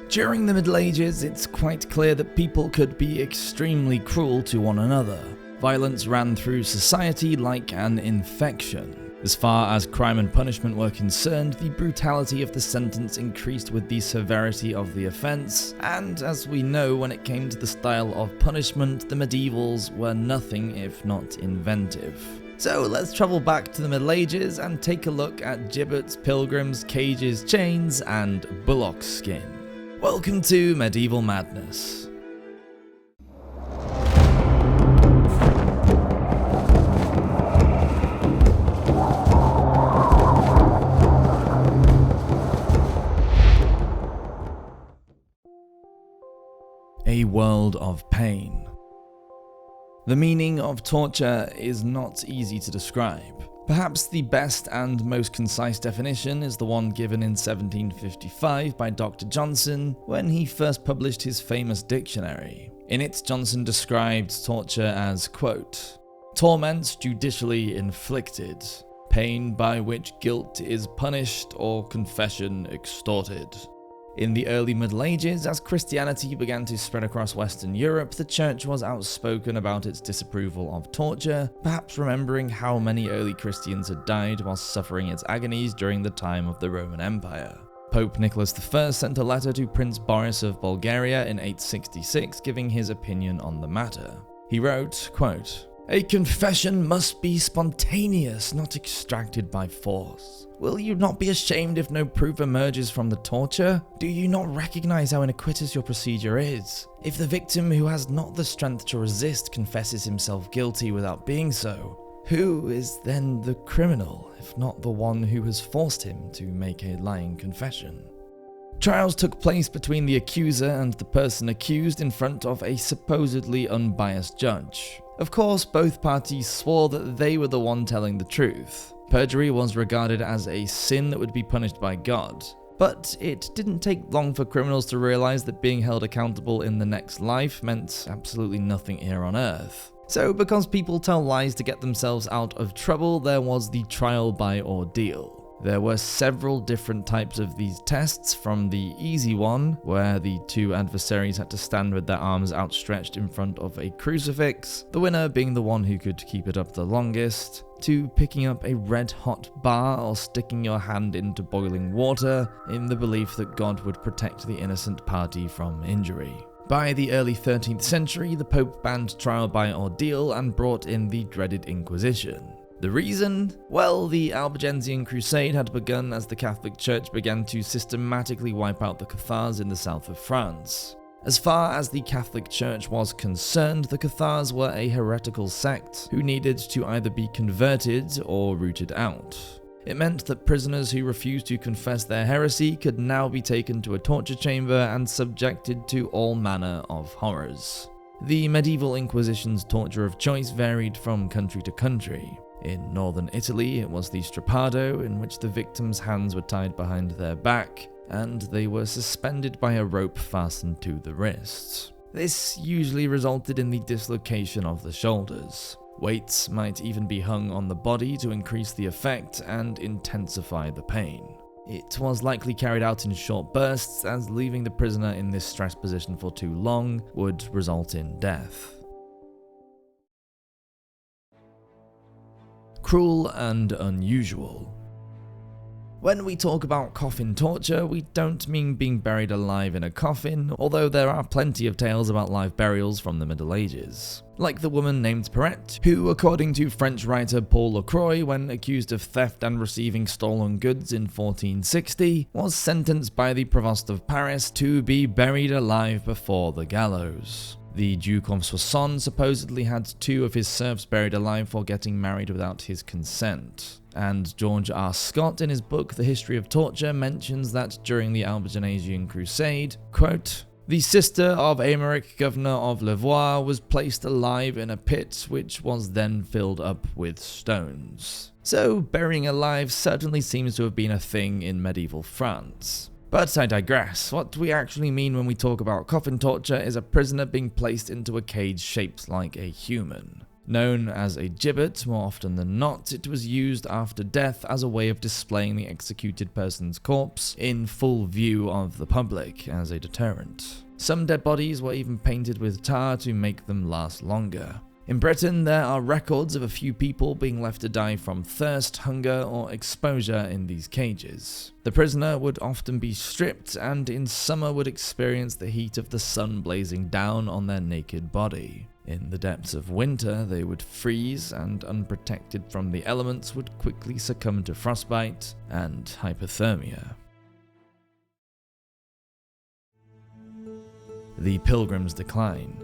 During the Middle Ages, it's quite clear that people could be extremely cruel to one another. Violence ran through society like an infection. As far as crime and punishment were concerned, the brutality of the sentence increased with the severity of the offence, and as we know, when it came to the style of punishment, the medievals were nothing if not inventive. So let's travel back to the Middle Ages and take a look at gibbets, pilgrims, cages, chains, and bullock skin. Welcome to Medieval Madness. A world of pain. The meaning of torture is not easy to describe. Perhaps the best and most concise definition is the one given in 1755 by Dr. Johnson when he first published his famous dictionary. In it, Johnson described torture as, quote, "torment judicially inflicted, pain by which guilt is punished or confession extorted." In the early Middle Ages, as Christianity began to spread across Western Europe, the Church was outspoken about its disapproval of torture, perhaps remembering how many early Christians had died while suffering its agonies during the time of the Roman Empire. Pope Nicholas I sent a letter to Prince Boris of Bulgaria in 866 giving his opinion on the matter. He wrote, quote, "A confession must be spontaneous, not extracted by force. Will you not be ashamed if no proof emerges from the torture? Do you not recognize how iniquitous your procedure is? If the victim who has not the strength to resist confesses himself guilty without being so, who is then the criminal, if not the one who has forced him to make a lying confession?" Trials took place between the accuser and the person accused in front of a supposedly unbiased judge. Of course, both parties swore that they were the one telling the truth. Perjury was regarded as a sin that would be punished by God. But it didn't take long for criminals to realize that being held accountable in the next life meant absolutely nothing here on earth. So because people tell lies to get themselves out of trouble, there was the trial by ordeal. There were several different types of these tests, from the easy one, where the two adversaries had to stand with their arms outstretched in front of a crucifix, the winner being the one who could keep it up the longest, to picking up a red-hot bar or sticking your hand into boiling water in the belief that God would protect the innocent party from injury. By the early 13th century, the Pope banned trial by ordeal and brought in the dreaded Inquisition. The reason? Well, the Albigensian Crusade had begun as the Catholic Church began to systematically wipe out the Cathars in the south of France. As far as the Catholic Church was concerned, the Cathars were a heretical sect who needed to either be converted or rooted out. It meant that prisoners who refused to confess their heresy could now be taken to a torture chamber and subjected to all manner of horrors. The medieval Inquisition's torture of choice varied from country to country. In northern Italy, it was the strappado, in which the victim's hands were tied behind their back, and they were suspended by a rope fastened to the wrists. This usually resulted in the dislocation of the shoulders. Weights might even be hung on the body to increase the effect and intensify the pain. It was likely carried out in short bursts, as leaving the prisoner in this stressed position for too long would result in death. Cruel and unusual. When we talk about coffin torture, we don't mean being buried alive in a coffin, although there are plenty of tales about live burials from the Middle Ages. Like the woman named Perrette, who, according to French writer Paul Lacroix, when accused of theft and receiving stolen goods in 1460, was sentenced by the Provost of Paris to be buried alive before the gallows. The Duke of Soissons supposedly had two of his serfs buried alive for getting married without his consent. And George R. Scott, in his book The History of Torture, mentions that during the Albigensian Crusade, quote, "The sister of Aymeric, governor of Louvois, was placed alive in a pit which was then filled up with stones." So burying alive certainly seems to have been a thing in medieval France. But I digress. What we actually mean when we talk about coffin torture is a prisoner being placed into a cage shaped like a human. Known as a gibbet, more often than not, it was used after death as a way of displaying the executed person's corpse in full view of the public as a deterrent. Some dead bodies were even painted with tar to make them last longer. In Britain, there are records of a few people being left to die from thirst, hunger, or exposure in these cages. The prisoner would often be stripped and in summer would experience the heat of the sun blazing down on their naked body. In the depths of winter, they would freeze and, unprotected from the elements, would quickly succumb to frostbite and hypothermia. The Pilgrims' decline.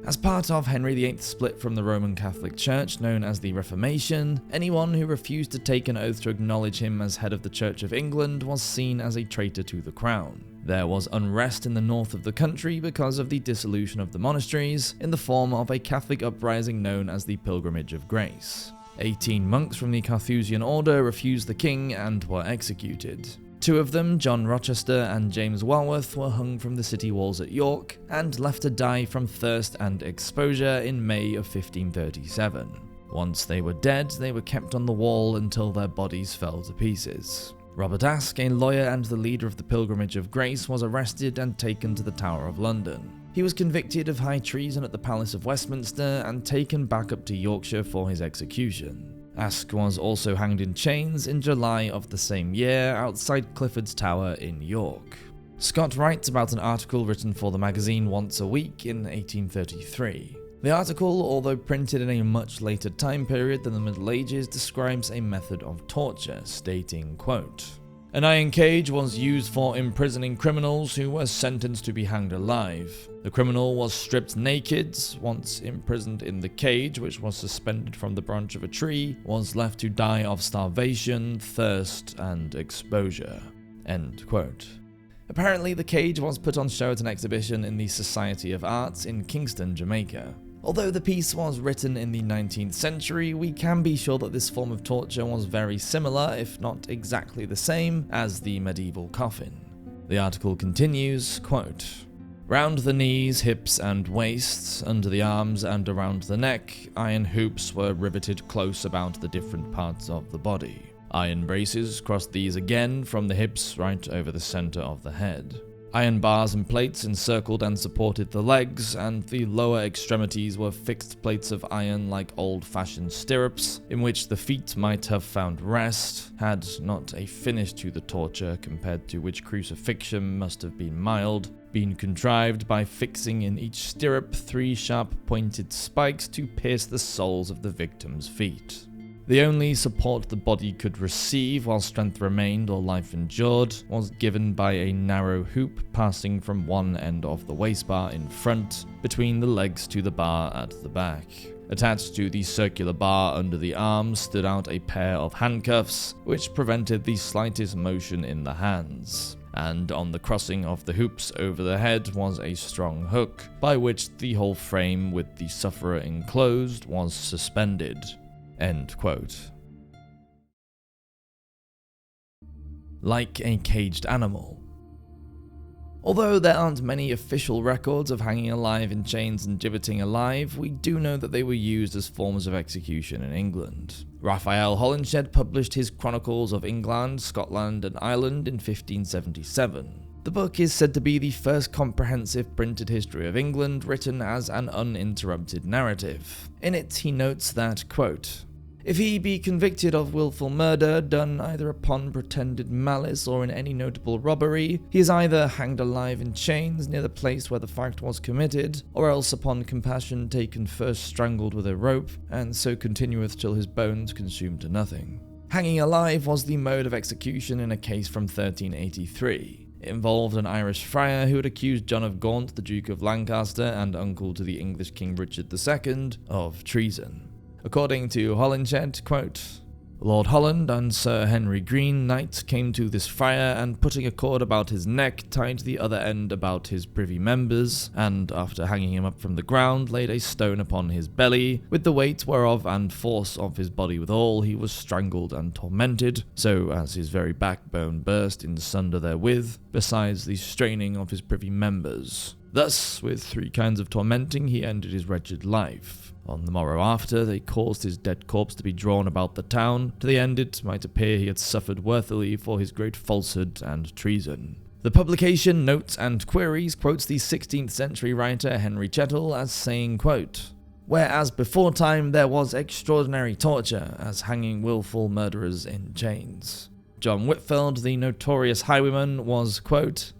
As part of Henry VIII's split from the Roman Catholic Church known as the Reformation, anyone who refused to take an oath to acknowledge him as head of the Church of England was seen as a traitor to the crown. There was unrest in the north of the country because of the dissolution of the monasteries in the form of a Catholic uprising known as the Pilgrimage of Grace. 18 monks from the Carthusian order refused the king and were executed. Two of them, John Rochester and James Walworth, were hung from the city walls at York and left to die from thirst and exposure in May of 1537. Once they were dead, they were kept on the wall until their bodies fell to pieces. Robert Aske, a lawyer and the leader of the Pilgrimage of Grace, was arrested and taken to the Tower of London. He was convicted of high treason at the Palace of Westminster and taken back up to Yorkshire for his execution. Aske was also hanged in chains in July of the same year outside Clifford's Tower in York. Scott writes about an article written for the magazine Once a Week in 1833. The article, although printed in a much later time period than the Middle Ages, describes a method of torture, stating, quote, "An iron cage was used for imprisoning criminals who were sentenced to be hanged alive. The criminal was stripped naked. Once imprisoned in the cage, which was suspended from the branch of a tree, was left to die of starvation, thirst, and exposure." End quote. Apparently, the cage was put on show at an exhibition in the Society of Arts in Kingston, Jamaica. Although the piece was written in the 19th century, we can be sure that this form of torture was very similar, if not exactly the same, as the medieval coffin. The article continues, quote, "Round the knees, hips and waists, under the arms and around the neck, iron hoops were riveted close about the different parts of the body. Iron braces crossed these again from the hips right over the center of the head. Iron bars and plates encircled and supported the legs, and the lower extremities were fixed plates of iron like old-fashioned stirrups, in which the feet might have found rest, had not a finish to the torture compared to which crucifixion must have been mild, been contrived by fixing in each stirrup 3 sharp-pointed spikes to pierce the soles of the victim's feet. The only support the body could receive while strength remained or life endured was given by a narrow hoop passing from one end of the waist bar in front, between the legs to the bar at the back. Attached to the circular bar under the arms stood out a pair of handcuffs, which prevented the slightest motion in the hands. And on the crossing of the hoops over the head was a strong hook, by which the whole frame with the sufferer enclosed was suspended." End quote. Like a caged animal. Although there aren't many official records of hanging alive in chains and gibbeting alive, we do know that they were used as forms of execution in England. Raphael Holinshed published his Chronicles of England, Scotland and Ireland in 1577. The book is said to be the first comprehensive printed history of England written as an uninterrupted narrative. In it, he notes that, quote, "If he be convicted of wilful murder, done either upon pretended malice or in any notable robbery, he is either hanged alive in chains near the place where the fact was committed, or else upon compassion taken first strangled with a rope, and so continueth till his bones consume to nothing." Hanging alive was the mode of execution in a case from 1383. It involved an Irish friar who had accused John of Gaunt, the Duke of Lancaster and uncle to the English King Richard II, of treason. According to Holinshed, quote, "Lord Holland and Sir Henry Green, knight, came to this friar, and putting a cord about his neck, tied the other end about his privy members, and after hanging him up from the ground, laid a stone upon his belly, with the weight whereof and force of his body withal, he was strangled and tormented, so as his very backbone burst in sunder therewith, besides the straining of his privy members. Thus, with 3 kinds of tormenting, he ended his wretched life. On the morrow after, they caused his dead corpse to be drawn about the town, to the end it might appear he had suffered worthily for his great falsehood and treason. The publication Notes and Queries quotes the 16th century writer Henry Chettle as saying, quote, "Whereas before time there was extraordinary torture, as hanging wilful murderers in chains." John Whitfield, the notorious highwayman, was, quote,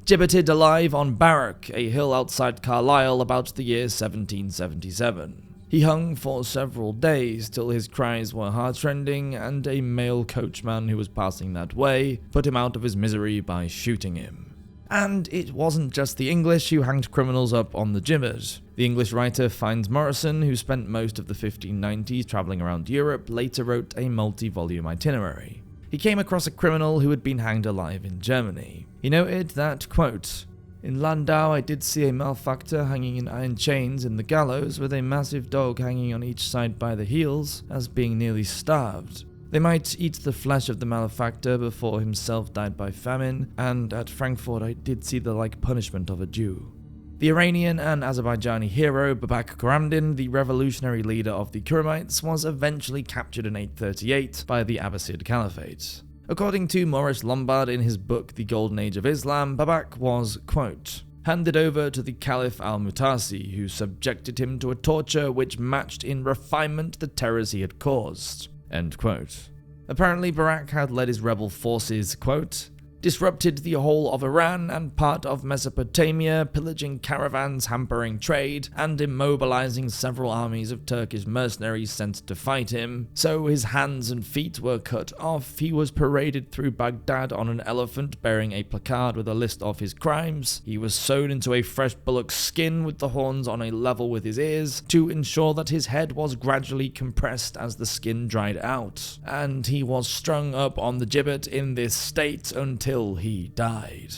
"gibbeted alive on Barrack, a hill outside Carlisle, about the year 1777. He hung for several days till his cries were heartrending, and a male coachman who was passing that way put him out of his misery by shooting him." And it wasn't just the English who hanged criminals up on the gibbet. The English writer Fynes Moryson, who spent most of the 1590s travelling around Europe, later wrote a multi-volume itinerary. He came across a criminal who had been hanged alive in Germany. He noted that, quote, "In Landau I did see a malefactor hanging in iron chains in the gallows, with a massive dog hanging on each side by the heels, as being nearly starved. They might eat the flesh of the malefactor before himself died by famine, and at Frankfurt I did see the like punishment of a Jew." The Iranian and Azerbaijani hero Babak Karamdin, the revolutionary leader of the Kuramites, was eventually captured in 838 by the Abbasid Caliphate. According to Maurice Lombard in his book The Golden Age of Islam, Babak was, quote, "handed over to the Caliph al-Mutasi, who subjected him to a torture which matched in refinement the terrors he had caused." End quote. Apparently Babak had led his rebel forces, quote, "disrupted the whole of Iran and part of Mesopotamia, pillaging caravans, hampering trade, and immobilizing several armies of Turkish mercenaries sent to fight him. So his hands and feet were cut off. He was paraded through Baghdad on an elephant bearing a placard with a list of his crimes. He was sewn into a fresh bullock's skin with the horns on a level with his ears to ensure that his head was gradually compressed as the skin dried out. And he was strung up on the gibbet in this state until he died."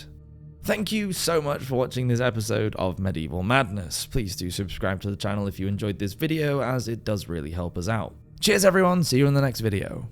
Thank you so much for watching this episode of Medieval Madness. Please do subscribe to the channel if you enjoyed this video, as it does really help us out. Cheers everyone, see you in the next video.